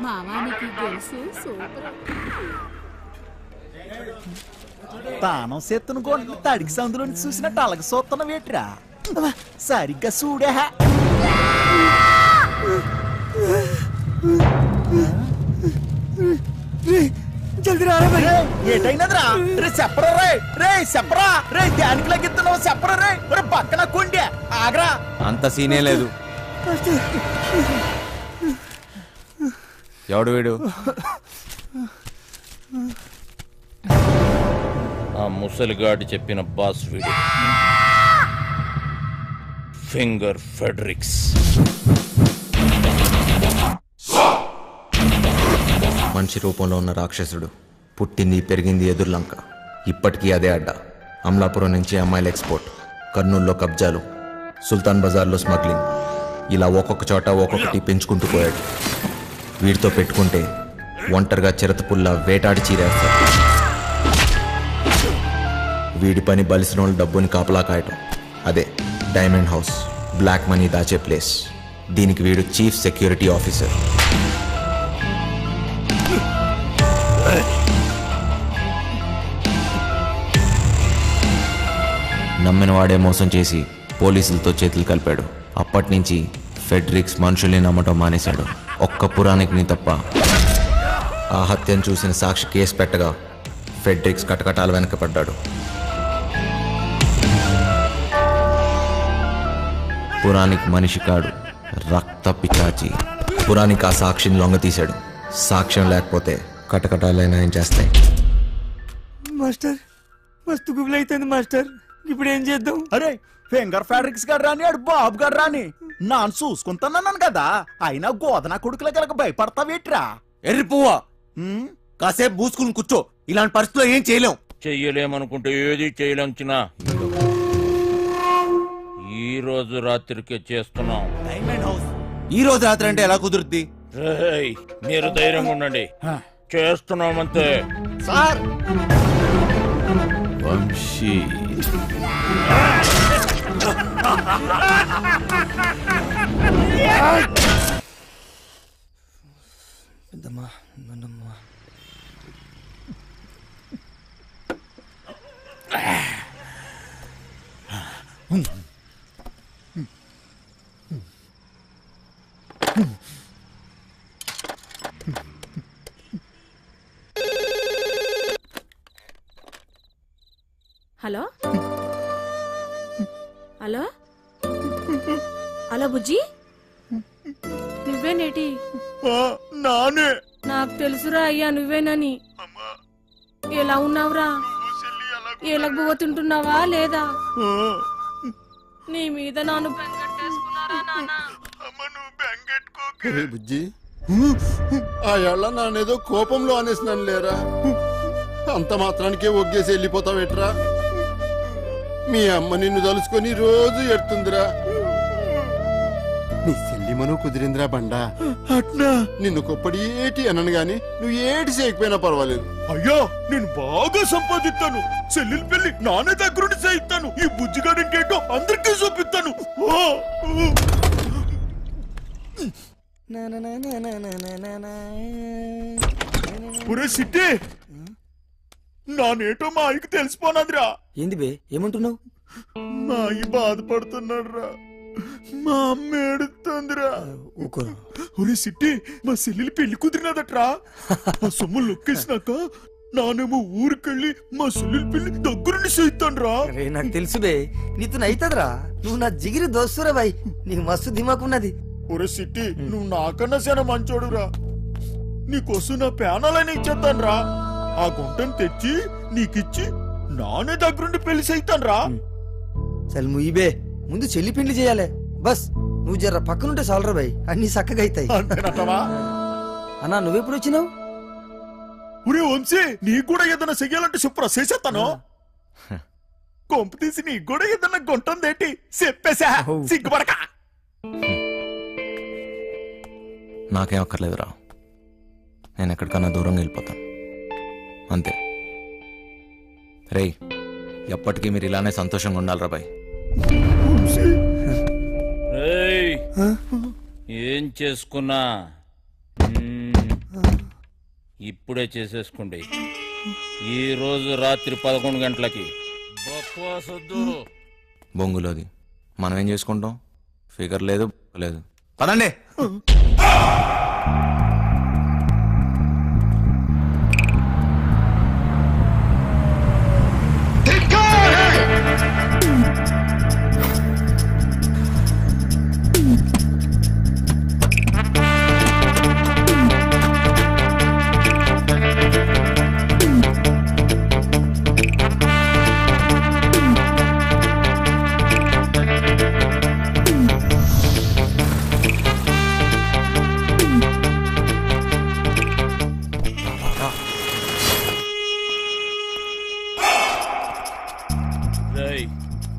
మామానికి గెలుసు super. తానం సెత్తును కొండ తడికి సందులోని చూసినట్టు అలాగ సొత్తన వేట్రా సరిగ్గా చూడే జల్ది రారా ఏటైనదిరా రే చెప్పరా రే చెప్పరా రే దానికి లగిస్తున్నావు చెప్పరా రే పక్కన కొండే ఆగరా అంత సీనే లేదు. ఎవడు వీడు? ఆ ముసలిగాడి చెప్పిన బాస్ వీడు, ఫింగర్ ఫెడరిక్స్. మనిషి రూపంలో ఉన్న రాక్షసుడు, పుట్టింది పెరిగింది ఎదుర్లంక, ఇప్పటికీ అదే అడ్డ. అమలాపురం నుంచి అమ్మాయిల ఎక్స్పోర్ట్, కర్నూలులో కబ్జాలు, సుల్తాన్ బజార్లో స్మగ్లింగ్, ఇలా ఒక్కొక్క చోట ఒక్కొక్కటి పెంచుకుంటూ పోయాడు. వీడితో పెట్టుకుంటే ఒంటరిగా చిరతపుల్లా వేటాడి చీరేస్తాడు. వీడి పని బలిసిన వాళ్ళ డబ్బుని కాపలా కాయటం. అదే డైమండ్ హౌస్, బ్లాక్ మనీ దాచే ప్లేస్. దీనికి వీడు చీఫ్ సెక్యూరిటీ ఆఫీసర్. నమ్మిన వాడే మోసం చేసి పోలీసులతో చేతులు కలిపాడు. అప్పటి నుంచి ఫెడరిక్స్ మనుషుల్ని నమ్మటం మానేశాడు. ఒక్క పురాణికిని తప్ప. ఆ హత్యను చూసిన సాక్షి కేసు పెట్టగా ఫెడరిక్స్ కటకటాల వెనకపడ్డాడు. పురాణిక్ మనిషి కాడు, రక్త పిచాచి. పురాణిక్ ఆ సాక్షిని లొంగ తీశాడు. సాక్ష్యం లేకపోతే కటకటాలైనా ఏం చేస్తాయి? మాస్టర్ మస్తు గుబులు అవుతుంది మాస్టర్, ఇప్పుడు ఏం చేద్దాం? అరే ఫింగర్ ఫ్యాడ్రిక్స్ గారు రాని ఆడు బాబు గారు రాని నాను చూసుకుంటానన్నాను కదా, అయినా గోదన కొడుకుల కనుక భయపడతావేట్రా? ఎర్రి పువ్వా, కాసేపు పూసుకుని కూర్చో. ఇలాంటి పరిస్థితుల్లో ఏం చేయలేం. చెయ్యలేమనుకుంటే ఏది చేయలేం చిన్నా. ఈ రోజు రాత్రికే చేస్తున్నాం. డైమండ్ హౌస్ ఈ రోజు రాత్రి అంటే ఎలా కుదురుద్ది? మీరు ధైర్యంగా ఉండండి, చేస్తున్నామంతే. Sir Vamshi hello hello hello Bujji, నువ్వేనేటి? నానే. నాకు తెలుసురా అయ్యా నువ్వేనని. ఎలా ఉన్నావురా? ఏలకు పోతుంటున్నావా లేదా? నీ మీద నాను బెంగట్టేసుకున్నారా నాన్న? బుజ్జి, ఆ ఏళ్ళ నానేదో కోపంలో అనేసినాను లేరా, అంత మాత్రానికే ఒగ్గేసి వెళ్ళిపోతావేట్రా? మీ అమ్మ నిన్ను తలుసుకొని రోజు ఎడుతుందిరా. నీ సెల్లిమను కుదిరిందిరా బండా. అట్నా నిన్ను కొప్పడి ఏటి అనను గాని నువ్వు ఏటి చేయకపోయినా పర్వాలేదు. అయ్యో నేను బాగా సంపాదిస్తాను, చెల్లెలు పెళ్లి నానే దగ్గరుండి చేయిస్తాను, ఈ బుజ్జిగాడు ఇంకేంటో అందరికీ చూపిస్తాను. సిట్టి నానేటో మా ఆయనకి తెలిసిపోనాదిరా. ఏంది బే, ఏమంటున్నావు? మా అయ్య బాధపడుతున్నాడు రా, మా అమ్మ ఏడుతుందిరా. ఒరే సిట్టి, మా చెల్లెలు పెళ్లి కుదిరినదట్రా. ఆ సొమ్ము లొక్కేసినాక నానేమో ఊరికెళ్ళి మా చెల్లెలు పెళ్లి దగ్గరుండి చేయిస్తాను రా. నాకు తెలుసు బే, నీతో అయితదిరా. నువ్వు నా జిగిరి దోస్తురా బాయ్, నీకు మస్తు దిమాకున్నది. ఒరే సిట్టి, నువ్వు నాకన్నా సేన మంచోడురా. నీకోసం నా ప్యానాలని ఇచ్చేస్తాను రా. ఆ గుంటను తెచ్చి నీకిచ్చి నానే దగ్గరుండి పెళ్లి చేయిస్తాను రా. చల్ ముయిబే, ముందు చెల్లి పెళ్లి చేయాలి. బస్ నువ్వు జర్ర పక్కనుంటే చాలరా బాయ్, అన్ని చక్కగా అవుతాయి. అన్నా నువ్వెప్పుడు వచ్చినావు? ఒరే వంశీ, నీకు కూడా ఏదైనా చెయ్యాలంటే చెప్పురా, చేసేస్తాను. కొంపు తీసి నీకు కూడా ఏదైనా గుంటుందేంటి చెప్పేసా, సిగ్గుపడక. నాకేం అక్కర్లేదురా, నేను ఎక్కడికన్నా దూరంగా వెళ్ళిపోతాను అంతే. రేయ్, ఎప్పటికీ మీరు ఇలానే సంతోషంగా ఉండాలిరా బాయ్. ఏం చేసుకున్నా ఇప్పుడే చేసేసుకోండి. ఈ రోజు రాత్రి 11 గంటలకి. బొక్కవసొద్దు. బొంగులోది మనం ఏం చేసుకుంటాం? ఫిగర్ లేదు లేదు. పదండి.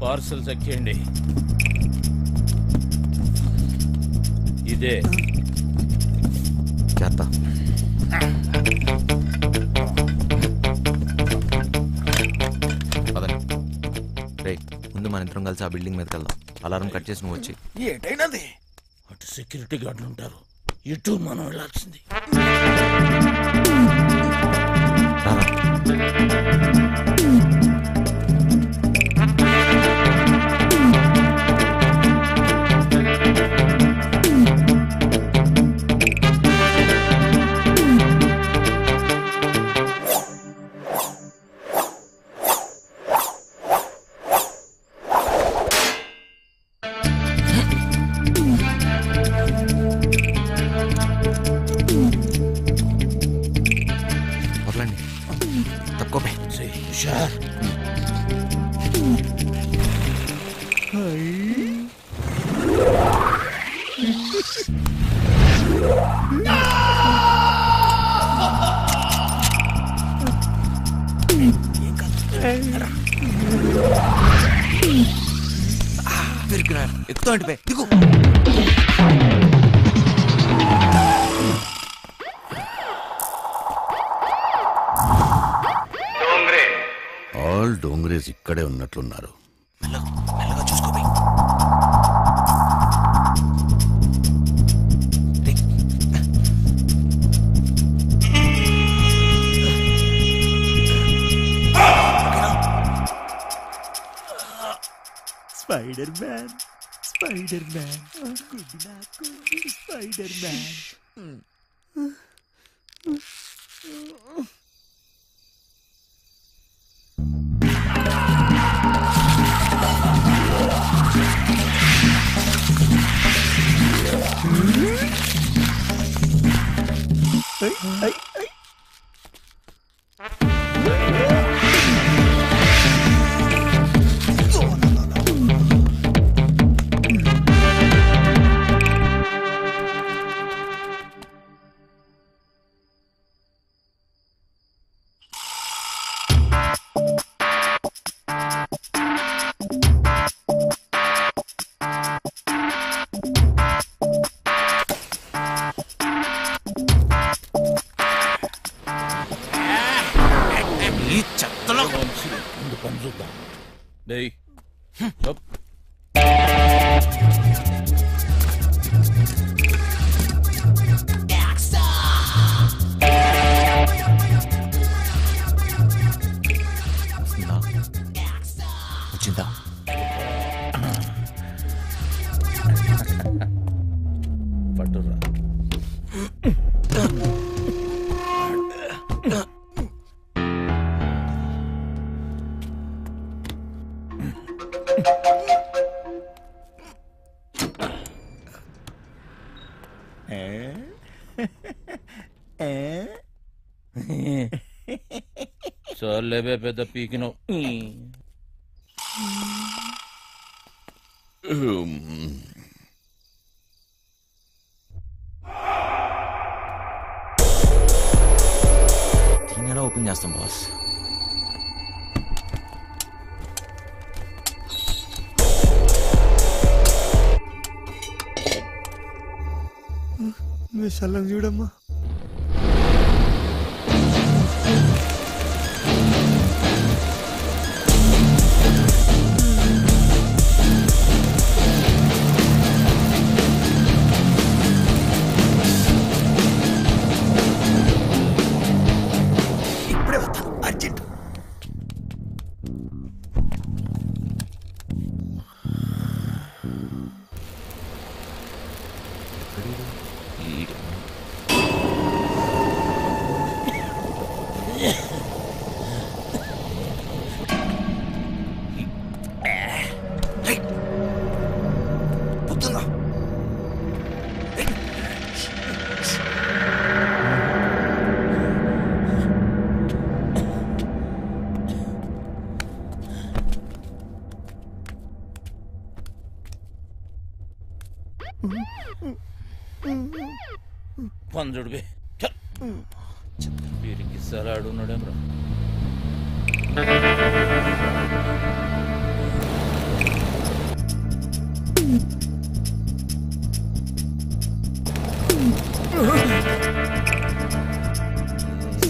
పార్సల్ చెక్ చేయండి. ఇదే చేస్తా. పదండి. రే ముందు మన ఇద్దరం కలిసి ఆ బిల్డింగ్ మీదకి వెళ్దాం. అలారం కట్ చేసి నువ్వు వచ్చి. ఏటైనది? అటు సెక్యూరిటీ గార్డులు ఉంటారు, ఇటు మనం వెళ్ళాల్సింది. ఎక్కుతా అంటే దిగు. ఆల్ డోంగ్రేజ్ ఇక్కడే ఉన్నట్లున్నారు. మెల్లగా చూసుకోబోయి. Spider Man, Spider Man, good నాకు స్పైడర్ మ్యాన్. వచ్చిందా? పట్టురా. చాలేవే పెద్ద పీకినవు. దీన్ని ఎలా ఓపెన్ చేస్తాం బాస్? విశాలం చూడమ్మా. పంజుడు బే వీరికి సలాడున్నాడేమ్రా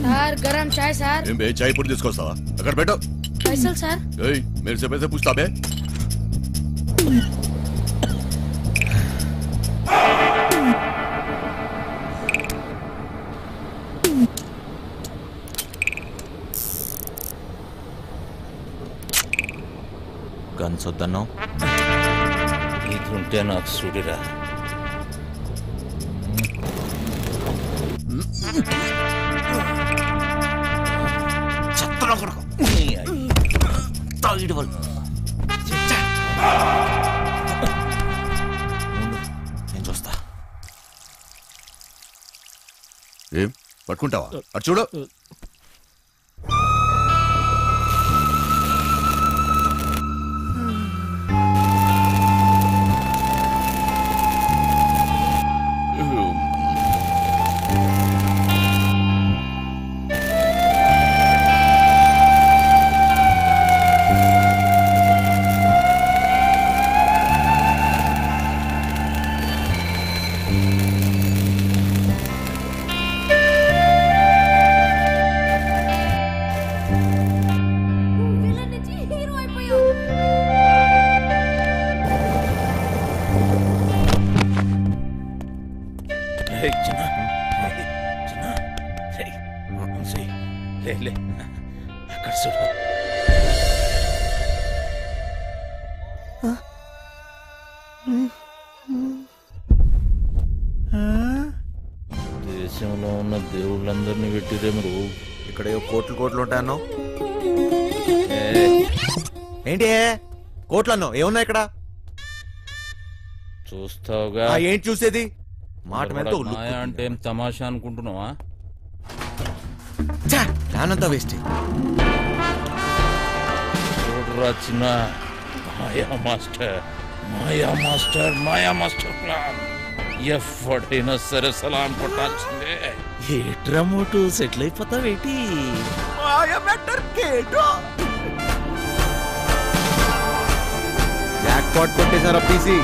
సార్ గరం చాయ్ సార్ ఏం బే చాయ్ పొడి తీసుకొస్తావా అక్కడ పెట్టు పైసలు సార్ ఏయ్ मेरे से पैसे पूछता बे గన్స్ వద్దన్నావు ఇది ఉంటే నాకు చూడిరా నేను చూస్తా ఏం పట్టుకుంటావా అటు చూడు అక్కడ చూడు దేశంలో ఉన్న దేవుళ్ళందరినీ పెట్టిరే మీరు ఇక్కడ కోట్లు ఉంటాయన్నో ఏంటి కోట్లు అన్నో ఏమున్నా ఇక్కడ చూస్తావుగా ఏంటి చూసేది మాట మీద మాయా అంటే ఏం తమాషా అనుకుంటున్నావా దానంతా వేస్ట్ చూడరా చిన్న మాయా మాస్టర్ ప్లాన్ ఎప్పుడైనా సరే సలాం కొట్టాల్సిందే ఏట్రా మోటు సెటిల్ అయిపోతావేటి జాక్ పాట్ కొట్టేశారా పీసీ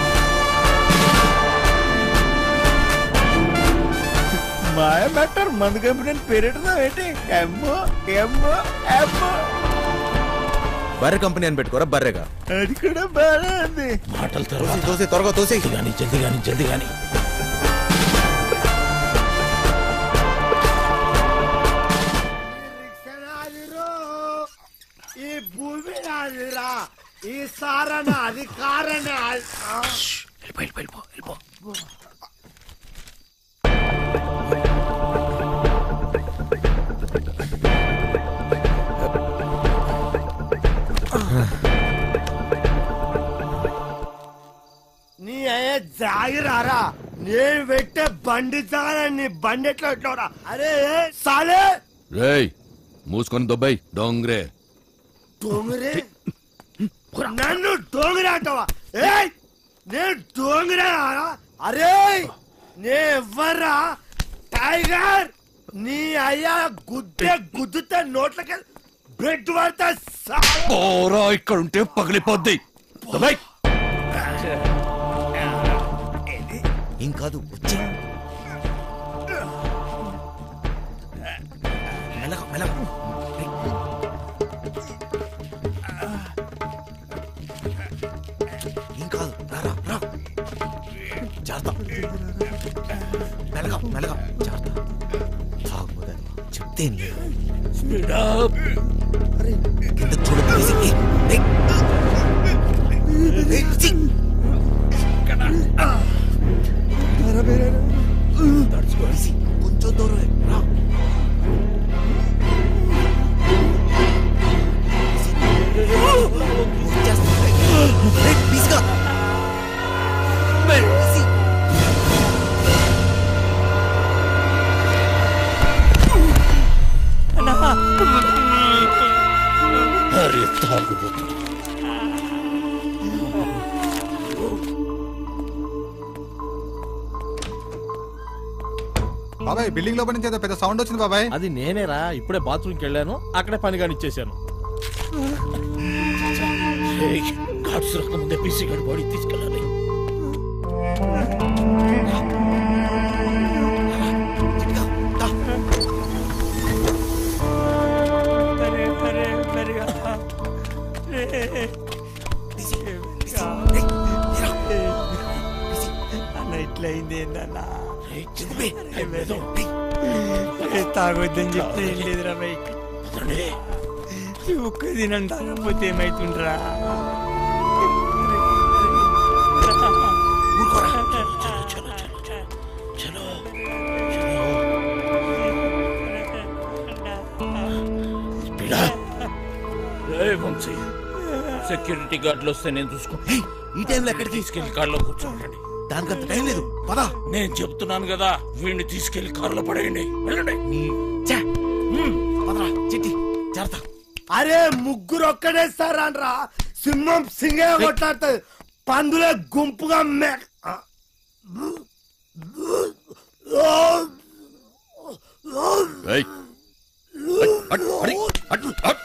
మాయ మ్యాటర్ మందు కంపెనీ పేరెట్టుదా ఏంటి ఎమ్మో ఎమ్మో ఎమ్మో బర్రె కంపెనీ అని పెట్టుకోరా బర్రెగా అది కూడా బాగా ఉంది మాటల తర్వాత తోసి త్వరగా తోసి జల్ది గాని ఈ భూమి నాదిరా ఈ సారణ అధికారణ వెళ్ళిపో నీ అయ్యే జాగిరారా నేను పెట్టే బండి నీ బండి ఎట్లా ఎట్లా అరే సాలే రేయ్ మూసుకొని దొబ్బాయి డోంగ్రే డోంగరే నన్ను డోంగరే అంటావా ఏయ్ నేను డోంగరే అరే నే ఎవర్రా టైగర్ నీ అయ్యా గుద్దుతే నోట్లకి బ్రెడ్ పడతా ఓరా ఇక్కడ ఉంటే పగిలిపోద్ది దొబ్బాయి ఏం కాదు వచ్చే ఏం కాదు రా జాగ్రత్త మెల్లగా జాగ్రత్త చెప్తే కింద చూడ బాబాయ్ బిల్డింగ్ లోపల నుంచి ఏదో పెద్ద సౌండ్ వచ్చింది బాబాయ్. అది నేనేరా, ఇప్పుడే బాత్రూమ్కి వెళ్ళాను, అక్కడే పని కానిచ్చేసాను. గాడ్స్ రాకముందే పీసీ గారి బాడీ తీసుకెళ్ళాలి. ఇట్లయింది తాగొద్దని చెప్తే ఏం లేదురా బై. ఒక్క దినం తాగకపోతే ఏమైతుండ్రా? సెక్యూరిటీ గార్డులు వస్తే నేను చూసుకుంటా. ఈ టైంలో ఎక్కడికి తీసుకెళ్లి కార్లో కూర్చోండి. దానికంత టైం లేదు, పదా. నేను చెప్తున్నాను కదా, వీడిని తీసుకెళ్లి కార్లో పడేయండి. వెళ్ళండి. చిట్టి జాగ్రత్త. అరే ముగ్గురు ఒక్కడేస్తారా? సింహం సింగే కొట్లాడుతుంది, పందులే గుంపుగా ఏయ్, అట్, అట్, అట్, అట్.